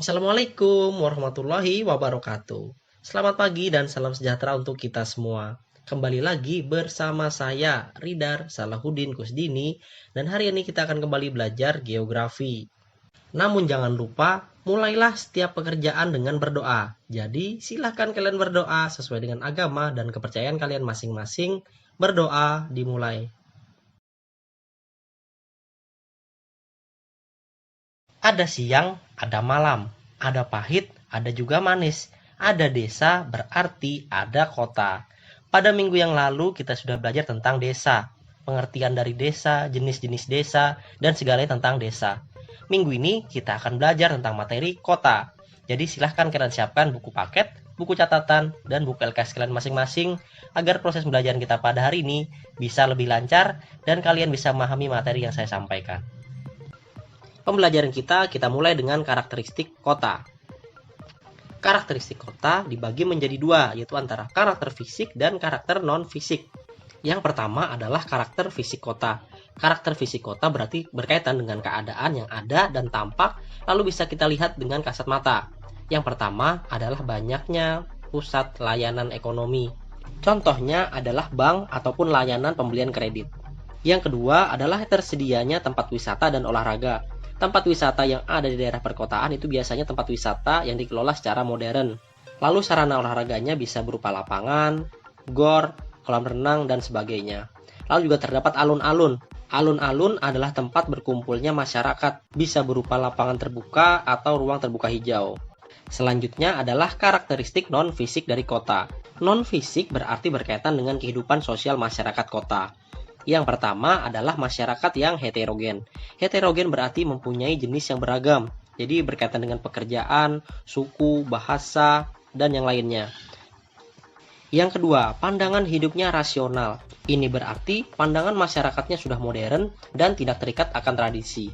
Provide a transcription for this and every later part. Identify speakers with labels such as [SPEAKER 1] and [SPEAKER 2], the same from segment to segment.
[SPEAKER 1] Assalamualaikum warahmatullahi wabarakatuh. Selamat pagi dan salam sejahtera untuk kita semua. Kembali lagi bersama saya, Ridar Salahuddin Kusdini, dan hari ini kita akan kembali belajar geografi. Namun jangan lupa, mulailah setiap pekerjaan dengan berdoa. Jadi, silahkan kalian berdoa sesuai dengan agama dan kepercayaan kalian masing-masing. Berdoa dimulai. Ada siang, ada malam, ada pahit, ada juga manis. Ada desa berarti ada kota. Pada minggu yang lalu kita sudah belajar tentang desa, pengertian dari desa, jenis-jenis desa, dan segalanya tentang desa. Minggu ini kita akan belajar tentang materi kota. Jadi silahkan kalian siapkan buku paket, buku catatan, dan buku LKS kalian masing-masing agar proses pembelajaran kita pada hari ini bisa lebih lancar dan kalian bisa memahami materi yang saya sampaikan. Pembelajaran kita mulai dengan karakteristik kota. Karakteristik kota dibagi menjadi dua, yaitu antara karakter fisik dan karakter non-fisik. Yang pertama adalah karakter fisik kota. Karakter fisik kota berarti berkaitan dengan keadaan yang ada dan tampak, lalu bisa kita lihat dengan kasat mata. Yang pertama adalah banyaknya pusat layanan ekonomi. Contohnya adalah bank ataupun layanan pembelian kredit. Yang kedua adalah tersedianya tempat wisata dan olahraga. Tempat wisata yang ada di daerah perkotaan itu biasanya tempat wisata yang dikelola secara modern. Lalu sarana olahraganya bisa berupa lapangan, gor, kolam renang, dan sebagainya. Lalu juga terdapat alun-alun. Alun-alun adalah tempat berkumpulnya masyarakat, bisa berupa lapangan terbuka atau ruang terbuka hijau. Selanjutnya adalah karakteristik non-fisik dari kota. Non-fisik berarti berkaitan dengan kehidupan sosial masyarakat kota. Yang pertama adalah masyarakat yang heterogen. Heterogen berarti mempunyai jenis yang beragam. Jadi berkaitan dengan pekerjaan, suku, bahasa, dan yang lainnya. Yang kedua, pandangan hidupnya rasional. Ini berarti pandangan masyarakatnya sudah modern dan tidak terikat akan tradisi.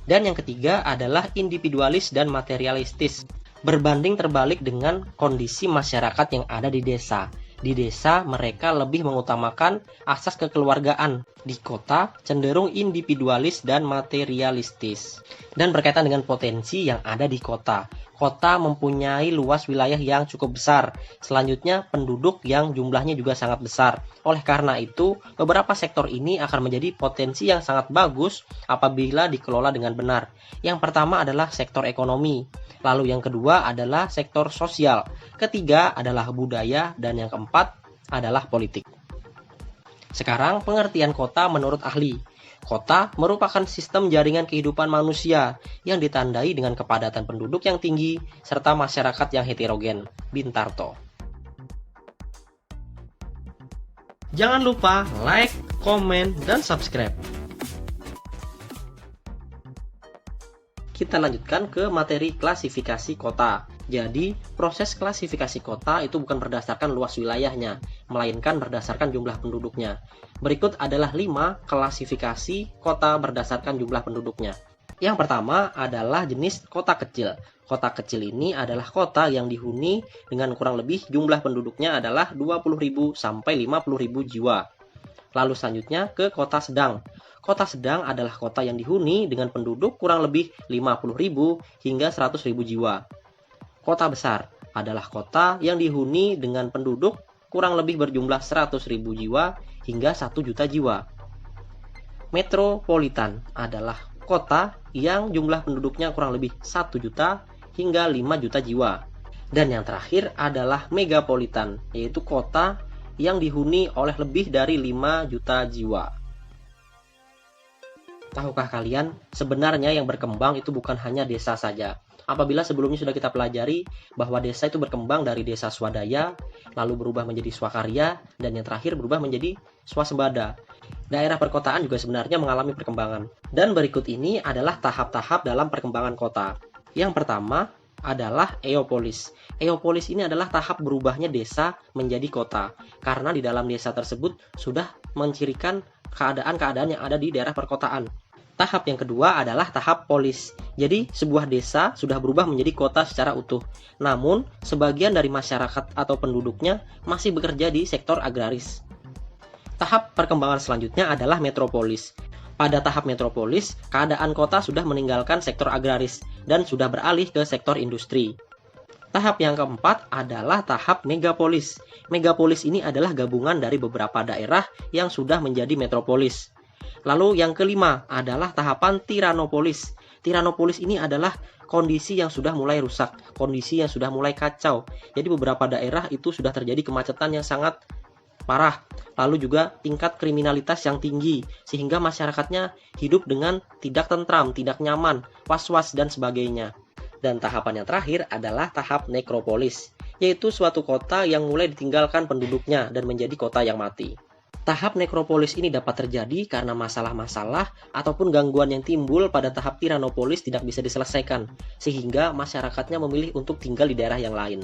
[SPEAKER 1] Dan yang ketiga adalah individualis dan materialistis. Berbanding terbalik dengan kondisi masyarakat yang ada di desa. Di desa mereka lebih mengutamakan asas kekeluargaan. Di kota cenderung individualis dan materialistis. Dan berkaitan dengan potensi yang ada di kota. Kota mempunyai luas wilayah yang cukup besar. Selanjutnya penduduk yang jumlahnya juga sangat besar. Oleh karena itu, beberapa sektor ini akan menjadi potensi yang sangat bagus apabila dikelola dengan benar. Yang pertama adalah sektor ekonomi. Lalu yang kedua adalah sektor sosial. Ketiga adalah budaya dan yang keempat adalah politik. Sekarang pengertian kota menurut ahli. Kota merupakan sistem jaringan kehidupan manusia yang ditandai dengan kepadatan penduduk yang tinggi serta masyarakat yang heterogen. Bintarto. Jangan lupa like, komen, dan subscribe. Kita lanjutkan ke materi klasifikasi kota. Jadi, proses klasifikasi kota itu bukan berdasarkan luas wilayahnya, melainkan berdasarkan jumlah penduduknya. Berikut adalah 5 klasifikasi kota berdasarkan jumlah penduduknya. Yang pertama adalah jenis kota kecil. Kota kecil ini adalah kota yang dihuni dengan kurang lebih jumlah penduduknya adalah 20.000 sampai 50.000 jiwa. Lalu selanjutnya ke kota sedang. Kota sedang adalah kota yang dihuni dengan penduduk kurang lebih 50.000 hingga 100.000 jiwa. Kota besar adalah kota yang dihuni dengan penduduk kurang lebih berjumlah 100.000 jiwa hingga 1 juta jiwa. Metropolitan adalah kota yang jumlah penduduknya kurang lebih 1 juta hingga 5 juta jiwa. Dan yang terakhir adalah megapolitan, yaitu kota yang dihuni oleh lebih dari 5 juta jiwa. Tahukah kalian, sebenarnya yang berkembang itu bukan hanya desa saja. Apabila sebelumnya sudah kita pelajari bahwa desa itu berkembang dari desa swadaya, lalu berubah menjadi swakarya, dan yang terakhir berubah menjadi swasembada. Daerah perkotaan juga sebenarnya mengalami perkembangan. Dan berikut ini adalah tahap-tahap dalam perkembangan kota. Yang pertama adalah eopolis. Eopolis ini adalah tahap berubahnya desa menjadi kota. Karena di dalam desa tersebut sudah mencirikan keadaan-keadaan yang ada di daerah perkotaan. Tahap yang kedua adalah tahap polis. Jadi, sebuah desa sudah berubah menjadi kota secara utuh. Namun, sebagian dari masyarakat atau penduduknya masih bekerja di sektor agraris. Tahap perkembangan selanjutnya adalah metropolis. Pada tahap metropolis, keadaan kota sudah meninggalkan sektor agraris dan sudah beralih ke sektor industri. Tahap yang keempat adalah tahap megapolis. Megapolis ini adalah gabungan dari beberapa daerah yang sudah menjadi metropolis. Lalu yang kelima adalah tahapan tiranopolis. Tiranopolis ini adalah kondisi yang sudah mulai rusak, kondisi yang sudah mulai kacau. Jadi beberapa daerah itu sudah terjadi kemacetan yang sangat parah. Lalu juga tingkat kriminalitas yang tinggi, sehingga masyarakatnya hidup dengan tidak tentram, tidak nyaman, was-was, dan sebagainya. Dan tahapan yang terakhir adalah tahap nekropolis, yaitu suatu kota yang mulai ditinggalkan penduduknya dan menjadi kota yang mati. Tahap nekropolis ini dapat terjadi karena masalah-masalah ataupun gangguan yang timbul pada tahap tiranopolis tidak bisa diselesaikan, sehingga masyarakatnya memilih untuk tinggal di daerah yang lain.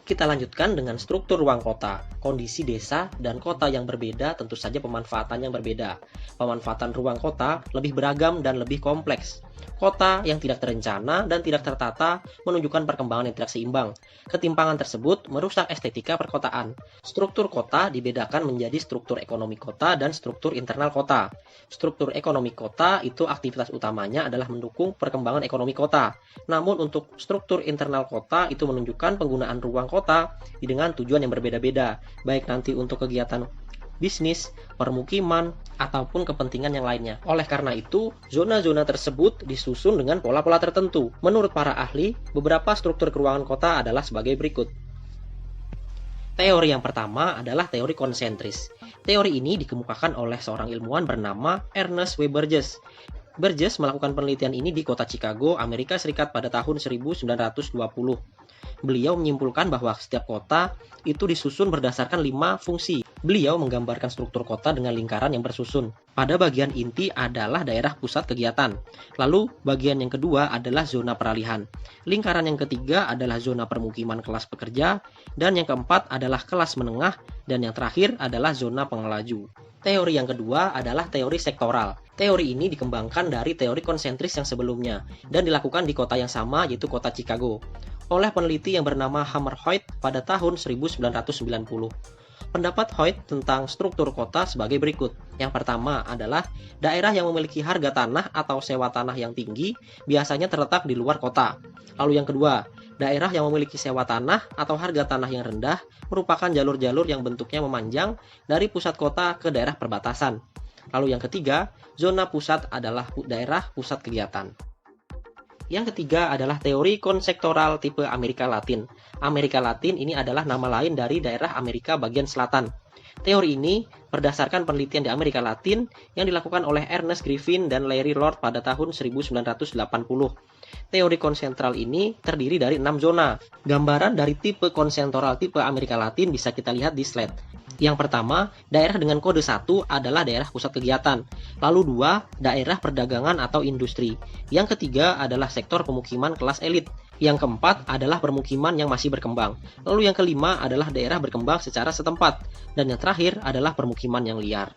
[SPEAKER 1] Kita lanjutkan dengan struktur ruang kota. Kondisi desa dan kota yang berbeda tentu saja pemanfaatannya berbeda. Pemanfaatan ruang kota lebih beragam dan lebih kompleks. Kota yang tidak terencana dan tidak tertata menunjukkan perkembangan yang tidak seimbang. Ketimpangan tersebut merusak estetika perkotaan. Struktur kota dibedakan menjadi struktur ekonomi kota dan struktur internal kota. Struktur ekonomi kota itu aktivitas utamanya adalah mendukung perkembangan ekonomi kota. Namun untuk struktur internal kota itu menunjukkan penggunaan ruang kota dengan tujuan yang berbeda-beda, baik nanti untuk kegiatan bisnis, permukiman, ataupun kepentingan yang lainnya. Oleh karena itu, zona-zona tersebut disusun dengan pola-pola tertentu. Menurut para ahli, beberapa struktur keruangan kota adalah sebagai berikut. Teori yang pertama adalah teori konsentris. Teori ini dikemukakan oleh seorang ilmuwan bernama Ernest W. Burgess. Burgess melakukan penelitian ini di kota Chicago, Amerika Serikat pada tahun 1920. Beliau menyimpulkan bahwa setiap kota itu disusun berdasarkan 5 fungsi. Beliau menggambarkan struktur kota dengan lingkaran yang bersusun. Pada bagian inti adalah daerah pusat kegiatan. Lalu bagian yang kedua adalah zona peralihan. Lingkaran yang ketiga adalah zona permukiman kelas pekerja. Dan yang keempat adalah kelas menengah. Dan yang terakhir adalah zona pengelaju. Teori yang kedua adalah teori sektoral. Teori ini dikembangkan dari teori konsentris yang sebelumnya dan dilakukan di kota yang sama, yaitu kota Chicago, oleh peneliti yang bernama Hammer Hoyt pada tahun 1990. Pendapat Hoyt tentang struktur kota sebagai berikut. Yang pertama adalah daerah yang memiliki harga tanah atau sewa tanah yang tinggi biasanya terletak di luar kota. Lalu yang kedua, daerah yang memiliki sewa tanah atau harga tanah yang rendah merupakan jalur-jalur yang bentuknya memanjang dari pusat kota ke daerah perbatasan. Lalu yang ketiga, zona pusat adalah daerah pusat kegiatan. Yang ketiga adalah teori konsektoral tipe Amerika Latin. Amerika Latin ini adalah nama lain dari daerah Amerika bagian selatan. Teori ini berdasarkan penelitian di Amerika Latin yang dilakukan oleh Ernest Griffin dan Larry Lord pada tahun 1980. Teori konsentral ini terdiri dari 6 zona. Gambaran dari tipe konsentral tipe Amerika Latin bisa kita lihat di slide. Yang pertama, daerah dengan kode 1 adalah daerah pusat kegiatan. Lalu 2, daerah perdagangan atau industri. Yang ketiga adalah sektor pemukiman kelas elit. Yang keempat adalah permukiman yang masih berkembang. Lalu yang kelima adalah daerah berkembang secara setempat. Dan yang terakhir adalah permukiman yang liar.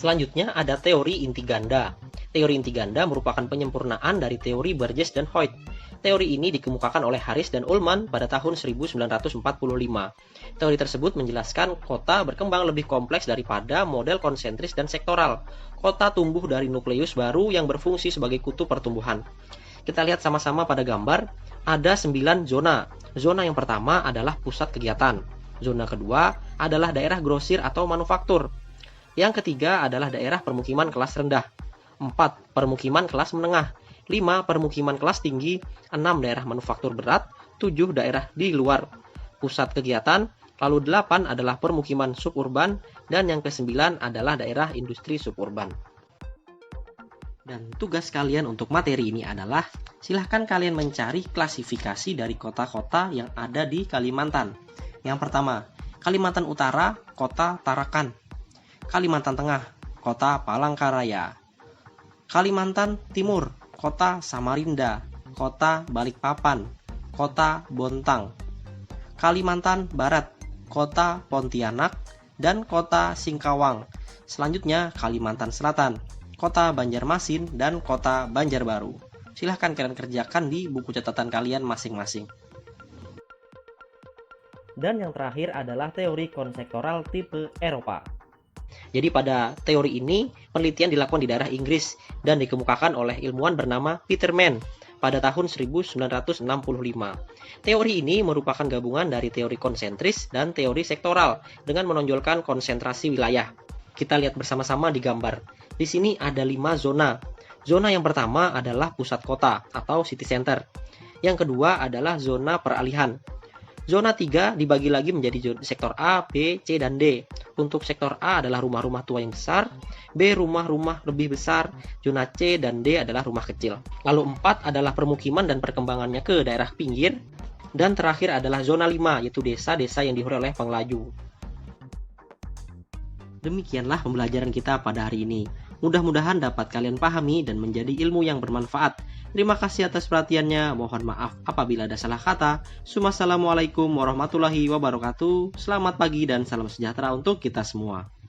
[SPEAKER 1] Selanjutnya ada teori inti ganda. Teori inti ganda merupakan penyempurnaan dari teori Burgess dan Hoyt. Teori ini dikemukakan oleh Harris dan Ullman pada tahun 1945. Teori tersebut menjelaskan kota berkembang lebih kompleks daripada model konsentris dan sektoral. Kota tumbuh dari nukleus baru yang berfungsi sebagai kutub pertumbuhan. Kita lihat sama-sama pada gambar, ada 9 zona. Zona yang pertama adalah pusat kegiatan. Zona kedua adalah daerah grosir atau manufaktur. Yang ketiga adalah daerah permukiman kelas rendah. 4. Permukiman kelas menengah. 5. Permukiman kelas tinggi. 6. Daerah manufaktur berat. 7. Daerah di luar pusat kegiatan. Lalu 8 adalah permukiman suburban. Dan yang ke-9 adalah daerah industri suburban. Dan tugas kalian untuk materi ini adalah silahkan kalian mencari klasifikasi dari kota-kota yang ada di Kalimantan. Yang pertama, Kalimantan Utara, Kota Tarakan. Kalimantan Tengah, Kota Palangkaraya. Kalimantan Timur, Kota Samarinda, Kota Balikpapan, Kota Bontang. Kalimantan Barat, Kota Pontianak, dan Kota Singkawang. Selanjutnya Kalimantan Selatan, Kota Banjarmasin, dan Kota Banjarbaru. Silahkan kalian kerjakan di buku catatan kalian masing-masing. Dan yang terakhir adalah teori konsektoral tipe Eropa. Jadi pada teori ini penelitian dilakukan di daerah Inggris dan dikemukakan oleh ilmuwan bernama Peter Mann pada tahun 1965. Teori ini merupakan gabungan dari teori konsentris dan teori sektoral dengan menonjolkan konsentrasi wilayah. Kita lihat bersama-sama di gambar. Di sini ada 5 zona. Zona yang pertama adalah pusat kota atau city center. Yang kedua adalah zona peralihan. Zona 3 dibagi lagi menjadi sektor A, B, C, dan D. Untuk sektor A adalah rumah-rumah tua yang besar, B rumah-rumah lebih besar, zona C dan D adalah rumah kecil. Lalu 4 adalah permukiman dan perkembangannya ke daerah pinggir, dan terakhir adalah zona 5 yaitu desa-desa yang dihuni oleh pengelaju. Demikianlah pembelajaran kita pada hari ini. Mudah-mudahan dapat kalian pahami dan menjadi ilmu yang bermanfaat. Terima kasih atas perhatiannya. Mohon maaf apabila ada salah kata. Wassalamualaikum warahmatullahi wabarakatuh. Selamat pagi dan salam sejahtera untuk kita semua.